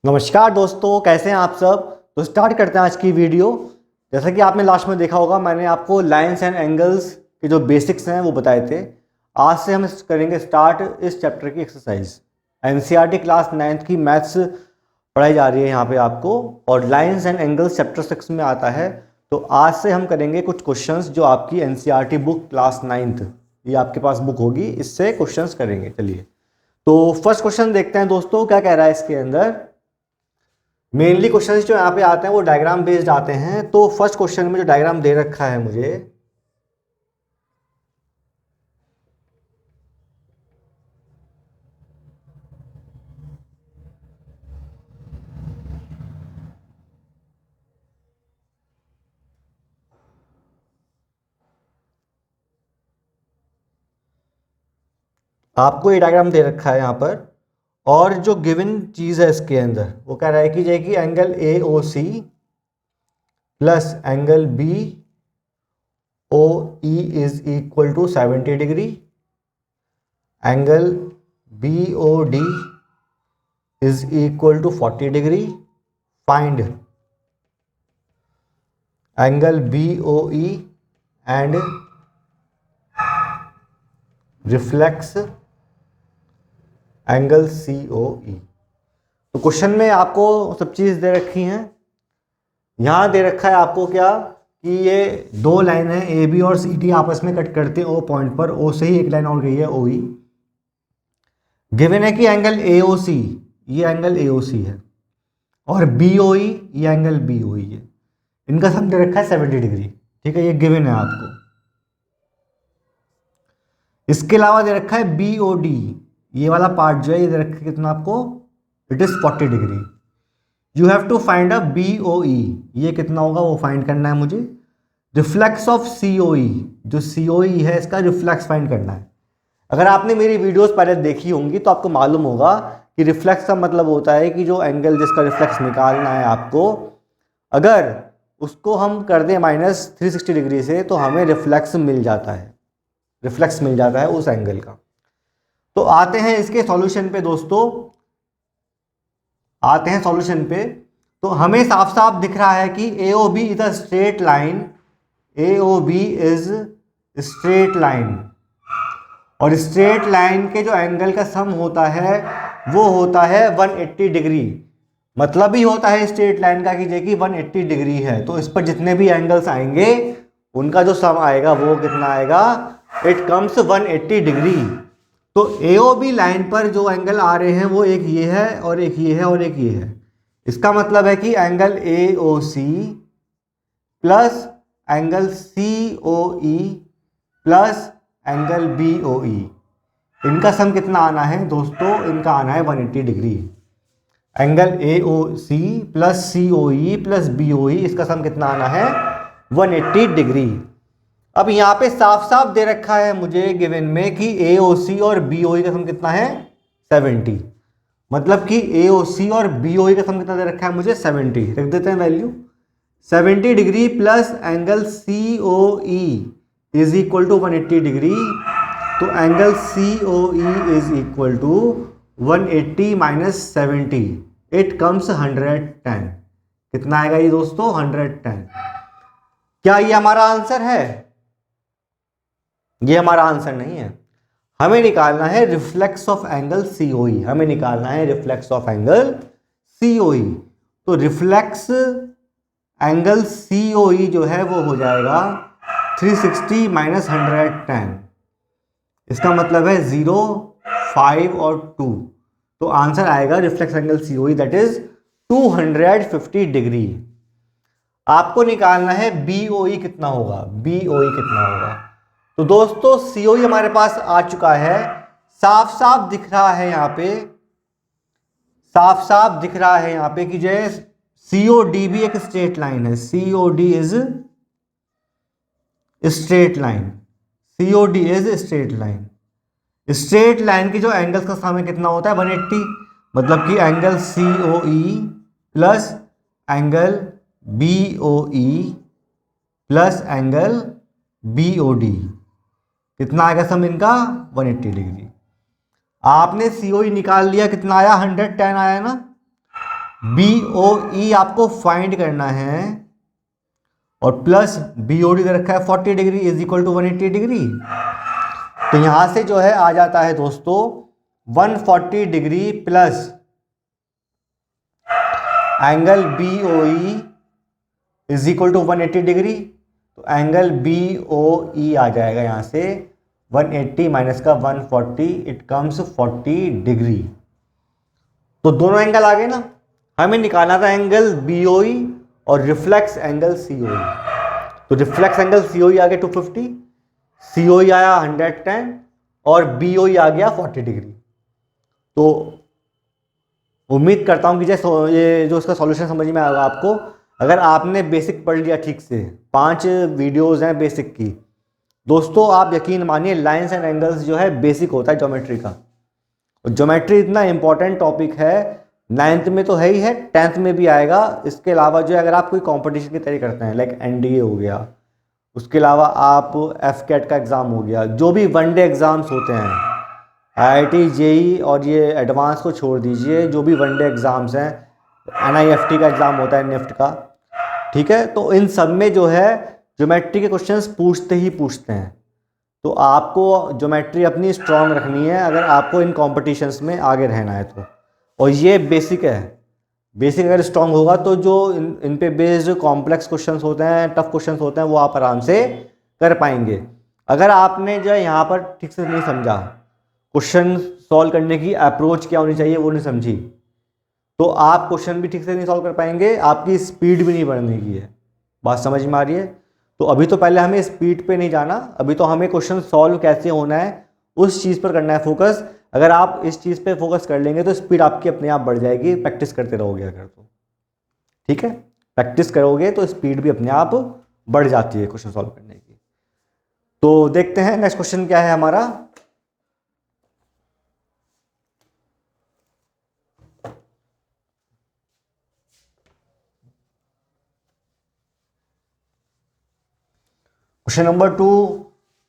नमस्कार दोस्तों, कैसे हैं आप सब। तो स्टार्ट करते हैं आज की वीडियो। जैसा कि आपने लास्ट में देखा होगा, मैंने आपको लाइंस एंड एंगल्स के जो बेसिक्स हैं वो बताए थे। आज से हम करेंगे स्टार्ट इस चैप्टर की एक्सरसाइज। एनसीईआरटी क्लास 9th की मैथ्स पढ़ाई जा रही है यहाँ पे आपको, और लाइंस एंड एंगल्स चैप्टर 6 में आता है। तो आज से हम करेंगे कुछ क्वेश्चंस जो आपकी एनसीईआरटी बुक क्लास 9th, ये आपके पास बुक होगी, इससे क्वेश्चंस करेंगे। चलिए, तो फर्स्ट क्वेश्चन देखते हैं दोस्तों, क्या कह रहा है इसके अंदर। मेनली क्वेश्चंस जो यहाँ पे आते हैं वो डायग्राम बेस्ड आते हैं। तो फर्स्ट क्वेश्चन में जो डायग्राम दे रखा है मुझे, आपको ये डायग्राम दे रखा है यहाँ पर, और जो गिवन चीज़ है इसके अंदर वो कह रहा है कि जैसे कि angle A O C plus angle B O E is equal to 70 degree, angle B O D is equal to 40 degree. Find angle B O E and reflex angle C O E. तो question में आपको सब चीज़ दे रखी हैं। यहाँ दे रखा है आपको क्या, कि ये दो लाइन है ए बी और सी डी आपस में कट करते हैं ओ पॉइंट पर, ओ से ही एक लाइन और गई है ओ ई। गिवन है कि एंगल ए ओ सी, ये एंगल ए ओ सी है, और बी ओ ई, ये एंगल बी ओ ई है। इनका सम दे रखा है 70 डिग्री। ठीक है, ये गिवन है आपको। इसके अलावा दे रखा है बी ओ डी, ये वाला पार्ट जो है ये दे रखा है कितना आपको, it is 40 degree. You have to find a B O E, ये कितना होगा वो फाइंड करना है मुझे। रिफ्लेक्स ऑफ सी ओ ई, जो सी ओ ई है इसका रिफ्लेक्स फाइंड करना है। अगर आपने मेरी वीडियोस पहले देखी होंगी तो आपको मालूम होगा कि रिफ्लेक्स का मतलब होता है कि जो एंगल जिसका रिफ्लेक्स निकालना है आपको, अगर उसको हम कर दें -360 डिग्री से तो हमें रिफ्लेक्स मिल जाता है, रिफ्लेक्स मिल जाता है उस एंगल का। तो आते हैं इसके सॉल्यूशन पे दोस्तों, आते हैं सॉल्यूशन पे। तो हमें साफ साफ दिख रहा है कि A O B is a straight line, A O B is straight line, और स्ट्रेट लाइन के जो एंगल का सम होता है वो होता है 180 डिग्री। मतलब ही होता है स्ट्रेट लाइन का कि देखिए 180 डिग्री है, तो इस पर जितने भी एंगल्स आएंगे उनका जो सम आएगा वो कितना आएगा, इट कम्स 180 डिग्री। तो ए ओ बी लाइन पर जो एंगल आ रहे हैं वो एक ये है और एक ये है और एक ये है। इसका मतलब है कि angle A O C plus angle C O E plus angle B O E, इनका सम कितना आना है दोस्तों, इनका आना है 180 degree. Angle A O C plus C O E plus B O E, इसका सम कितना आना है 180 डिग्री। अब यहाँ पे साफ साफ दे रखा है मुझे गिवन में कि ए ओ सी और बी ओ ई का सम कितना है 70। मतलब कि ए ओ सी और बी ओ ई का सम कितना दे रखा है मुझे 70, रख देते हैं value. 70 degree plus angle C O E is equal to 180 degree. तो angle C O E is equal to 180 minus 70, it comes 110। कितना आएगा ये दोस्तों, 110। क्या ये हमारा आंसर है? ये हमारा आंसर नहीं है। हमें निकालना है reflex of angle C O ई, हमें निकालना है reflex of angle C O E. तो रिफ्लेक्स एंगल सी ओ ई जो है वो हो जाएगा 360 माइनस 110। इसका मतलब है 0, 5 और 2। तो आंसर आएगा reflex angle C O E that is 250 degree. आपको निकालना है बी ओ ई कितना होगा, बी ओ ई कितना होगा। तो दोस्तों सी ओ ई हमारे पास आ चुका है, साफ साफ दिख रहा है यहाँ पे, साफ साफ दिख रहा है यहाँ पे कि जो सी ओ डी भी एक स्ट्रेट लाइन है, C O D is straight line, C O D is straight line. Straight line की जो एंगल्स का सम कितना होता है 180। मतलब कि angle C O E plus angle B O E plus angle B O D, कितना आएगा सम इनका 180 डिग्री। आपने सी ओ ई निकाल लिया, कितना आया 110 आया ना। बी ओ ई आपको फाइंड करना है और प्लस बी ओ डी दे रखा है 40 degree is equal to 180 degree. तो यहां से जो है आ जाता है दोस्तों 140 degree plus angle B O E is equal to 180 degree. तो एंगल बी ओ ई आ जाएगा यहां से 180 माइनस का 140, इट कम्स 40 डिग्री। तो दोनों एंगल आ गए ना। हमें निकालना था एंगल बी ओ ई और reflex angle C O E. तो reflex angle C O E आ गया 250, सी ओ ई आया 110 और बी ओ ई आ गया 40 डिग्री। तो उम्मीद करता हूं कि जैसे ये जो इसका सॉल्यूशन समझ में आएगा आपको। अगर आपने बेसिक पढ़ लिया ठीक से, 5 वीडियोस हैं बेसिक की दोस्तों, आप यकीन मानिए लाइंस एंड एंगल्स जो है बेसिक होता है ज्योमेट्री का। और ज्योमेट्री इतना इंपॉर्टेंट टॉपिक है, 9th में तो है ही है, 10th में भी आएगा। इसके अलावा जो है अगर आप कोई कंपटीशन की तैयारी करते हैं लाइक एनडीए हो गया, उसके अलावा आप एफ कैट का एग्ज़ाम हो गया, जो भी वनडे एग्ज़ाम्स होते हैं, आईआईटी जेई और ये एडवांस को छोड़ दीजिए, जो भी वनडे एग्ज़ाम्स हैं, एनआईएफटी का एग्ज़ाम होता है निफ्ट का, ठीक है, तो इन सब में जो है ज्योमेट्री के क्वेश्चंस पूछते ही पूछते हैं। तो आपको ज्योमेट्री अपनी स्ट्रांग रखनी है अगर आपको इन कॉम्पिटिशन्स में आगे रहना है तो। और ये बेसिक है, बेसिक अगर स्ट्रांग होगा तो जो इन पे बेस्ड कॉम्प्लेक्स क्वेश्चंस होते हैं, टफ क्वेश्चंस होते हैं, वो आप आराम से कर पाएंगे। अगर आपने जो है यहाँ पर ठीक से नहीं समझा, क्वेश्चन सॉल्व करने की अप्रोच क्या होनी चाहिए वो नहीं समझी, तो आप क्वेश्चन भी ठीक से नहीं सॉल्व कर पाएंगे, आपकी स्पीड भी नहीं बढ़ने की है। बात समझ में आ रही है? तो अभी तो पहले हमें स्पीड पे नहीं जाना, अभी तो हमें क्वेश्चन सॉल्व कैसे होना है उस चीज़ पर करना है फोकस। अगर आप इस चीज़ पे फोकस कर लेंगे तो स्पीड आपकी अपने आप बढ़ जाएगी, प्रैक्टिस करते रहोगे अगर तो, ठीक है। प्रैक्टिस करोगे तो स्पीड भी अपने आप बढ़ जाती है क्वेश्चन सॉल्व करने की। तो देखते हैं नेक्स्ट क्वेश्चन क्या है हमारा। क्वेश्चन नंबर 2,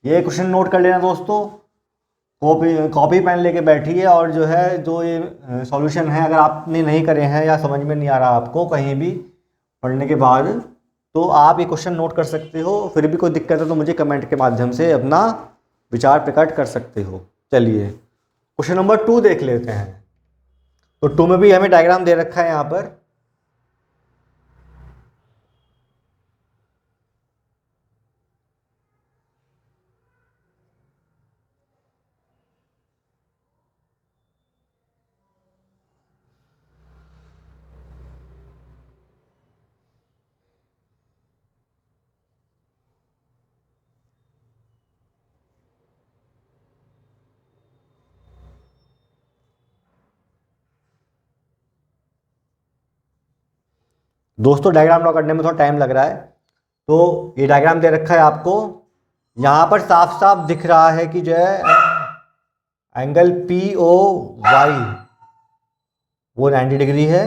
ये क्वेश्चन नोट कर लेना दोस्तों, कॉपी पेन लेके बैठिए और जो है जो ये सॉल्यूशन है अगर आपने नहीं करे हैं या समझ में नहीं आ रहा आपको कहीं भी पढ़ने के बाद, तो आप ये क्वेश्चन नोट कर सकते हो। फिर भी कोई दिक्कत है तो मुझे कमेंट के माध्यम से अपना विचार प्रकट कर सकते हो। चलिए क्वेश्चन नंबर 2 देख लेते हैं। तो 2 में भी हमें डायग्राम दे रखा है यहाँ पर। दोस्तों डायग्राम ड्रॉ करने में थोड़ा टाइम लग रहा है, तो ये डायग्राम दे रखा है आपको। यहाँ पर साफ साफ दिख रहा है कि जो है एंगल पी ओ वाई वो 90 डिग्री है,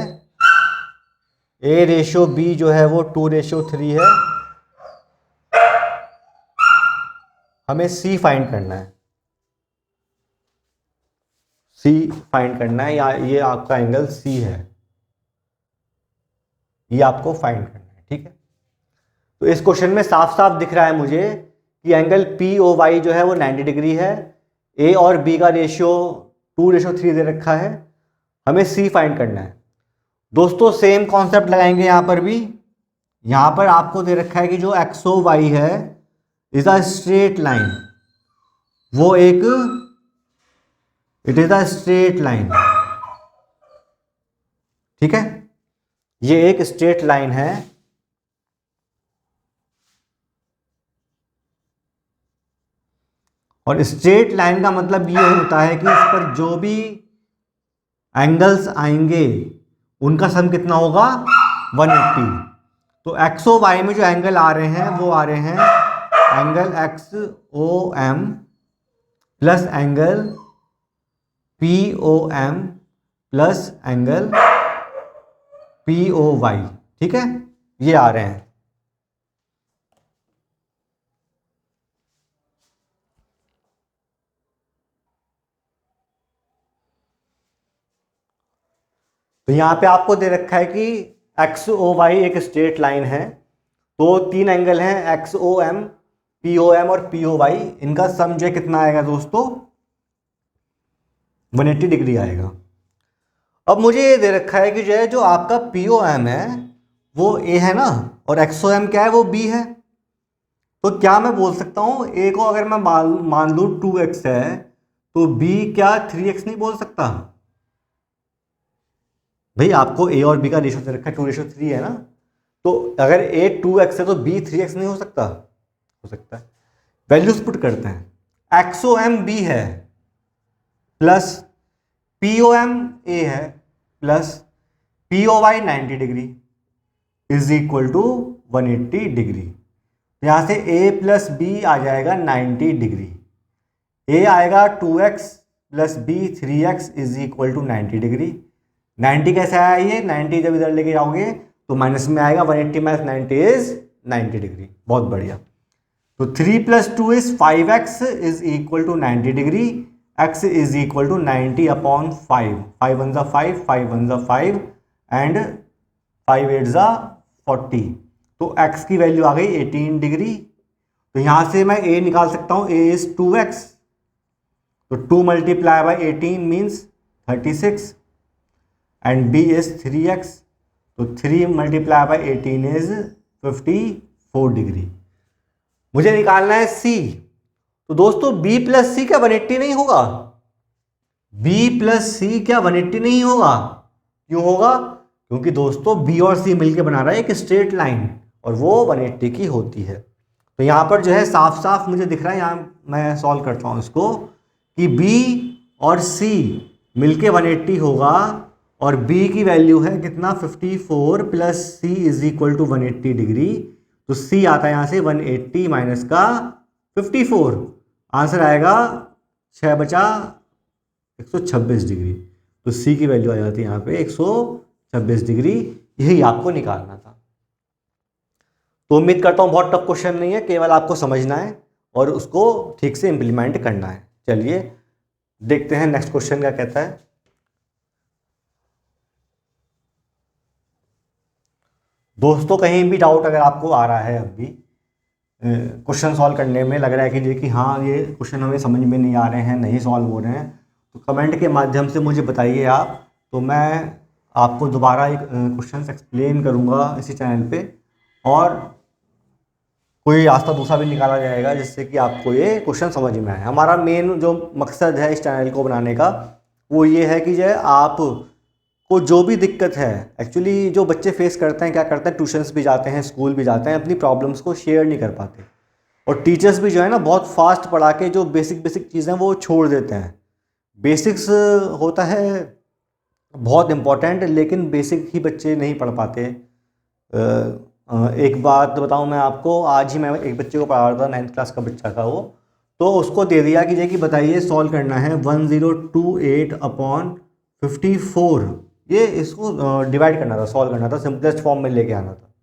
ए रेशियो बी जो है वो 2:3 है। हमें सी फाइंड करना है, सी फाइंड करना है, या ये आपका एंगल सी है, ये आपको फाइंड करना है, ठीक है। तो इस क्वेश्चन में साफ साफ दिख रहा है मुझे कि एंगल पी ओ वाई जो है वो 90 डिग्री है, ए और बी का रेशियो 2:3 दे रखा है, हमें सी फाइंड करना है। दोस्तों सेम कॉन्सेप्ट लगाएंगे यहां पर भी। यहां पर आपको दे रखा है कि जो एक्सो वाई है इज अ स्ट्रेट लाइन, वो एक it is a straight line, ठीक है, ये एक स्ट्रेट लाइन है। और स्ट्रेट लाइन का मतलब ये होता है कि इस पर जो भी एंगल्स आएंगे उनका सम कितना होगा 180। तो एक्स ओ वाई में जो एंगल आ रहे हैं वो आ रहे हैं angle X O M plus angle P O M plus angle P O Y, ठीक है, ये आ रहे हैं। तो यहाँ पे आपको दे रखा है कि एक्स ओ वाई एक स्ट्रेट लाइन है, तो तीन एंगल हैं X O M, P O M और पी ओ वाई, इनका सम जो है कितना आएगा दोस्तों 180 डिग्री आएगा। अब मुझे ये दे रखा है कि जो है जो आपका पी ओ एम है वो ए है ना, और एक्स ओ एम क्या है वो बी है। तो क्या मैं बोल सकता हूँ ए को अगर मैं मान लूँ 2x है तो बी क्या 3x नहीं बोल सकता? भाई आपको ए और बी का रेशो दे रखा है 2:3 है ना, तो अगर ए 2x है तो बी 3x नहीं हो सकता? हो सकता है। वैल्यूज पुट करते हैं, एक्स ओ एम बी है plus P O M A है plus P O Y 90 degree is equal to 180 degree. यहां से a प्लस बी आ जाएगा 90 डिग्री, a आएगा 2x plus B 3x is equal to 90 degree. 90 कैसे आया ये? 90 जब इधर लेके जाओगे तो माइनस में आएगा, 180 माइनस 90 इज 90 डिग्री। बहुत बढ़िया। तो 3 plus 2 is 5x is equal to 90 degree, x is equal to 90 upon 5, 5 1 जा 5, 5 1 जा 5 एंड 5 8 जा 40। तो x की वैल्यू आ गई 18 डिग्री। तो यहां से मैं a निकाल सकता हूं, a इज 2x, तो 2 multiply by 18 means 36 and b is 3x, तो 3 मल्टीप्लाई बाई 18 इज 54 डिग्री। मुझे निकालना है c। तो दोस्तों b प्लस सी क्या 180 नहीं होगा? b प्लस सी क्या 180 नहीं होगा? क्यों होगा? क्योंकि दोस्तों b और c मिलकर बना रहा है एक स्ट्रेट लाइन और वो 180 की होती है। तो यहां पर जो है साफ साफ मुझे दिख रहा है, यहां मैं सॉल्व करता हूं इसको, कि b और c मिलके 180 होगा और b की वैल्यू है कितना 54 plus c is equal to 180 degree. तो c आता है यहां से 180 माइनस का 54, आंसर आएगा 6 बचा 126 डिग्री। तो c की वैल्यू आ जाती है यहाँ पे 126 डिग्री। यही आपको निकालना था। तो उम्मीद करता हूँ बहुत टफ क्वेश्चन नहीं है, केवल आपको समझना है और उसको ठीक से इंप्लीमेंट करना है। चलिए देखते हैं नेक्स्ट क्वेश्चन क्या कहता है। दोस्तों कहीं भी डाउट अगर आपको आ रहा है, अभी क्वेश्चन सॉल्व करने में लग रहा है कि हाँ ये क्वेश्चन हमें समझ में नहीं आ रहे हैं, नहीं सॉल्व हो रहे हैं, तो कमेंट के माध्यम से मुझे बताइए आप, तो मैं आपको दोबारा एक क्वेश्चन एक्सप्लेन करूँगा इसी चैनल पे, और कोई रास्ता दूसरा भी निकाला जाएगा जिससे कि आपको ये क्वेश्चन समझ में आए। हमारा मेन जो मकसद है इस चैनल को बनाने का वो ये है कि जो है आप को जो भी दिक्कत है, एक्चुअली जो बच्चे फेस करते हैं, क्या करते हैं, ट्यूशन्स भी जाते हैं, स्कूल भी जाते हैं, अपनी प्रॉब्लम्स को शेयर नहीं कर पाते, और टीचर्स भी जो है ना बहुत फास्ट पढ़ा के जो बेसिक बेसिक चीज़ें वो छोड़ देते हैं। बेसिक्स होता है बहुत इम्पॉर्टेंट, लेकिन बेसिक ही बच्चे नहीं पढ़ पाते। एक बात बताऊं मैं आपको, आज ही मैं एक बच्चे को पढ़ा रहा था, 9th क्लास का बच्चा था वो, तो उसको दे दिया कि बताइए सॉल्व करना है 1028 अपॉन 54, ये इसको डिवाइड करना था, सॉल्व करना था, सिंपलेस्ट फॉर्म में लेके आना था,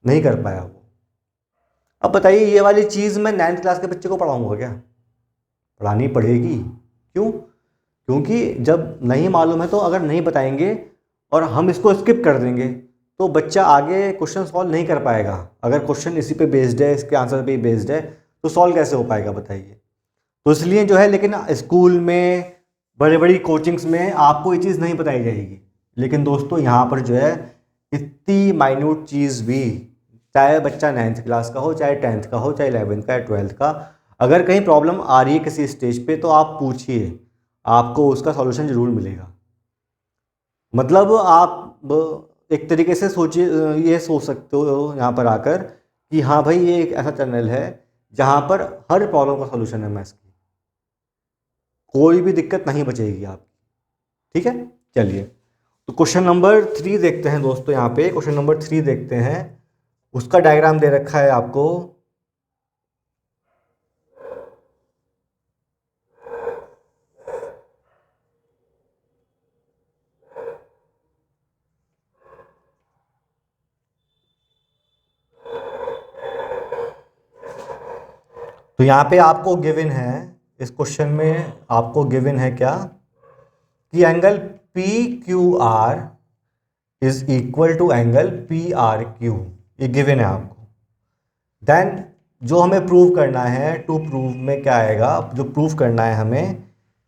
नहीं कर पाया वो। अब बताइए ये वाली चीज़ मैं 9th क्लास के बच्चे को पढ़ाऊंगा क्या? पढ़ानी पड़ेगी। क्यों? क्योंकि जब नहीं मालूम है तो अगर नहीं बताएंगे और हम इसको स्किप कर देंगे तो बच्चा आगे क्वेश्चन सॉल्व नहीं कर पाएगा। अगर क्वेश्चन इसी पे बेस्ड है, इसके आंसर पे बेस्ड है, तो सॉल्व कैसे हो पाएगा बताइए? तो इसलिए जो है, लेकिन स्कूल में बड़ी बड़ी कोचिंग्स में आपको ये चीज़ नहीं बताई जाएगी, लेकिन दोस्तों यहाँ पर जो है इतनी माइन्यूट चीज़ भी, चाहे बच्चा 9th क्लास का हो, चाहे 10th का हो, चाहे 11th का या 12th का, अगर कहीं प्रॉब्लम आ रही है किसी स्टेज पे तो आप पूछिए, आपको उसका सॉल्यूशन जरूर मिलेगा। मतलब आप एक तरीके से सोचिए, ये सोच सकते हो यहाँ पर आकर कि हाँ भाई ये एक ऐसा चैनल है जहाँ पर हर प्रॉब्लम का सॉल्यूशन है मैथ्स की, कोई भी दिक्कत नहीं बचेगी आप। ठीक है, चलिए तो क्वेश्चन नंबर 3 देखते हैं दोस्तों। यहाँ पे क्वेश्चन नंबर 3 देखते हैं, उसका डायग्राम दे रखा है आपको। तो यहाँ पे आपको गिवन है, इस क्वेश्चन में आपको गिवन है क्या, कि angle P Q R is equal to angle P R Q, ये गिवन है आपको। देन जो हमें प्रूव करना है, टू प्रूव में क्या आएगा, जो प्रूव करना है हमें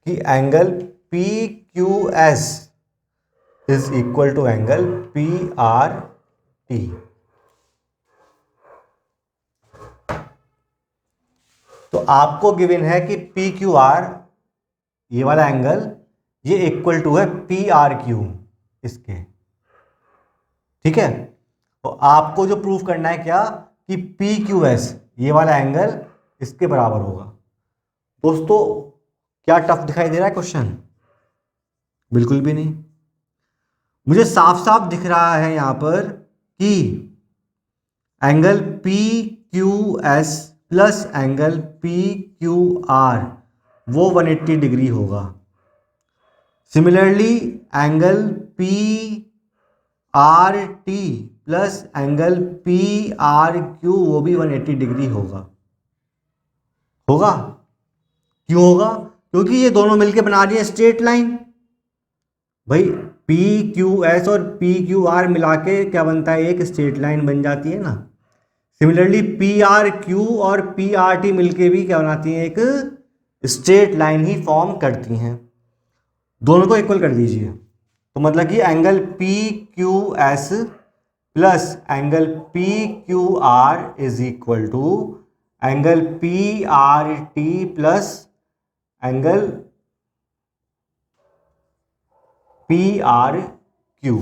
कि angle P Q S is equal to angle P R T. तो आपको गिवन है कि पी क्यू आर, ये वाला एंगल, ये इक्वल टू है पी आर क्यू इसके, ठीक है। तो आपको जो प्रूफ करना है क्या, कि पी क्यू एस, ये वाला एंगल इसके बराबर होगा। दोस्तों क्या टफ दिखाई दे रहा है क्वेश्चन? बिल्कुल भी नहीं। मुझे साफ साफ दिख रहा है यहां पर कि angle P Q S plus angle P Q are वो 180 डिग्री होगा। Similarly angle P R T plus angle P R Q वो भी 180 डिग्री होगा। होगा? क्यों होगा? क्योंकि ये दोनों मिलके बना रही है स्ट्रेट लाइन। भाई पी क्यू एस और पी क्यू आर मिला के क्या बनता है, एक स्ट्रेट लाइन बन जाती है ना। सिमिलरली पी आर क्यू और पी आर टी मिलके भी क्या बनाती हैं, एक स्ट्रेट लाइन ही फॉर्म करती हैं। दोनों को इक्वल कर दीजिए, तो मतलब कि angle P Q S plus angle P Q R is equal to angle P R T plus angle P R Q.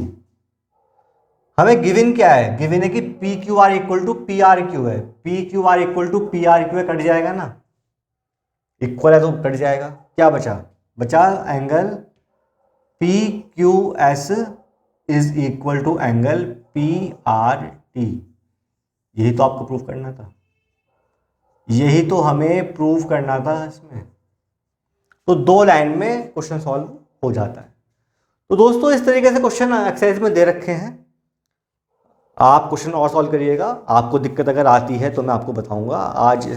हमें गिवन क्या है, गिवन है कि P Q R equal to P R Q है। P Q R equal to P R Q है, cut जाएगा ना, equal है तो कट जाएगा। क्या बचा? बचा angle P Q S is equal to angle P R T. यही तो आपको प्रूव करना था, यही तो हमें प्रूव करना था इसमें। तो 2 लाइन में क्वेश्चन सॉल्व हो जाता है। तो दोस्तों इस तरीके से क्वेश्चन एक्सरसाइज में दे रखे हैं, आप क्वेश्चन और सॉल्व करिएगा। आपको दिक्कत अगर आती है तो मैं आपको बताऊंगा। आज